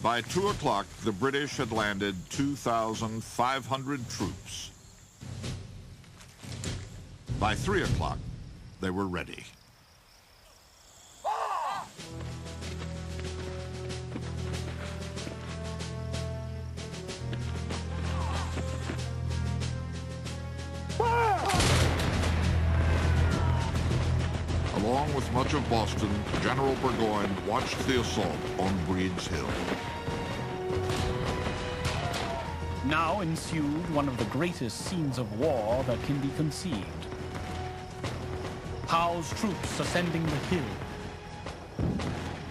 By 2 o'clock, the British had landed 2,500 troops. By 3 o'clock, they were ready. Along with much of Boston, General Burgoyne watched the assault on Breed's Hill. Now ensued one of the greatest scenes of war that can be conceived. Howe's troops ascending the hill.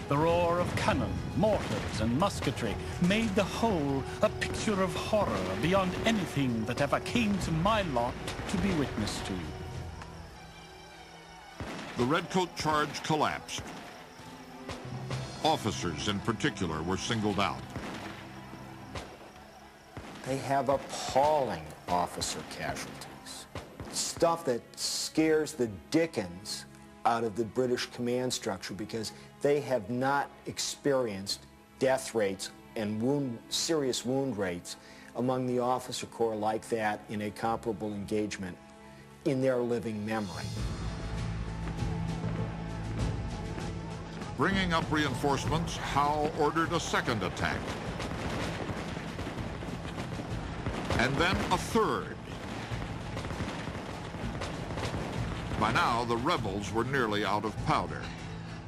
The roar of cannon, mortars, and musketry made the whole a picture of horror beyond anything that ever came to my lot to be witness to. The redcoat charge collapsed. Officers in particular were singled out. They have appalling officer casualties. Stuff that scares the dickens out of the British command structure because they have not experienced death rates and serious wound rates among the officer corps like that in a comparable engagement in their living memory. Bringing up reinforcements, Howe ordered a second attack. And then a third. By now, the rebels were nearly out of powder.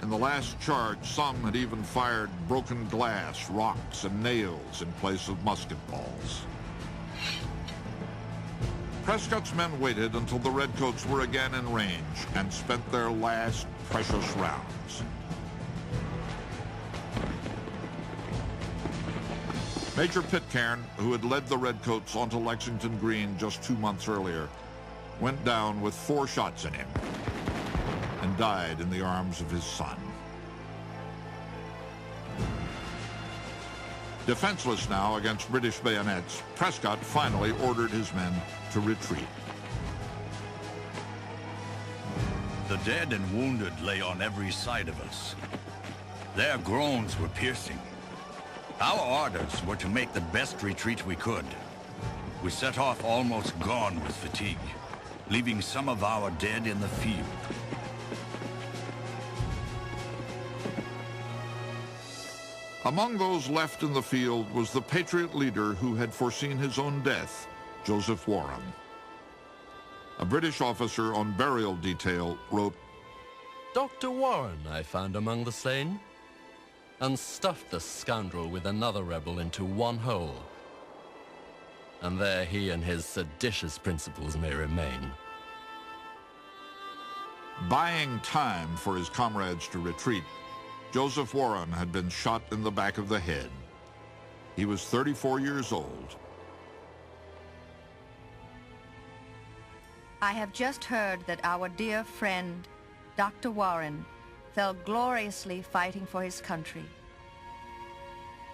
In the last charge, some had even fired broken glass, rocks, and nails in place of musket balls. Prescott's men waited until the redcoats were again in range and spent their last precious rounds. Major Pitcairn, who had led the redcoats onto Lexington Green just 2 months earlier, went down with 4 shots in him and died in the arms of his son. Defenseless now against British bayonets, Prescott finally ordered his men to retreat. The dead and wounded lay on every side of us. Their groans were piercing. Our orders were to make the best retreat we could. We set off almost gone with fatigue, leaving some of our dead in the field. Among those left in the field was the Patriot leader who had foreseen his own death, Joseph Warren. A British officer on burial detail wrote, "Dr. Warren I found among the slain, and stuffed the scoundrel with another rebel into one hole. And there he and his seditious principles may remain." Buying time for his comrades to retreat, Joseph Warren had been shot in the back of the head. He was 34 years old. I have just heard that our dear friend, Dr. Warren, fell gloriously fighting for his country.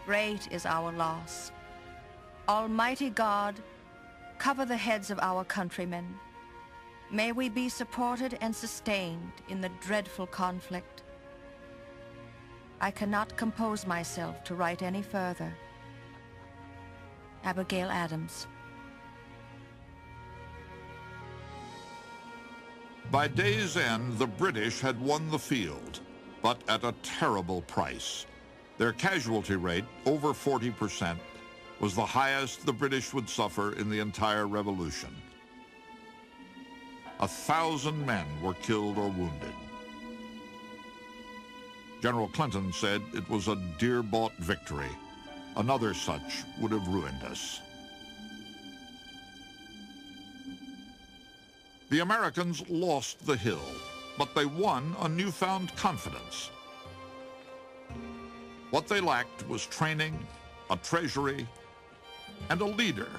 Great is our loss. Almighty God, cover the heads of our countrymen. May we be supported and sustained in the dreadful conflict. I cannot compose myself to write any further. Abigail Adams. By day's end, the British had won the field, but at a terrible price. Their casualty rate, over 40%, was the highest the British would suffer in the entire revolution. 1,000 men were killed or wounded. General Clinton said it was a dear-bought victory. Another such would have ruined us. The Americans lost the hill, but they won a newfound confidence. What they lacked was training, a treasury, and a leader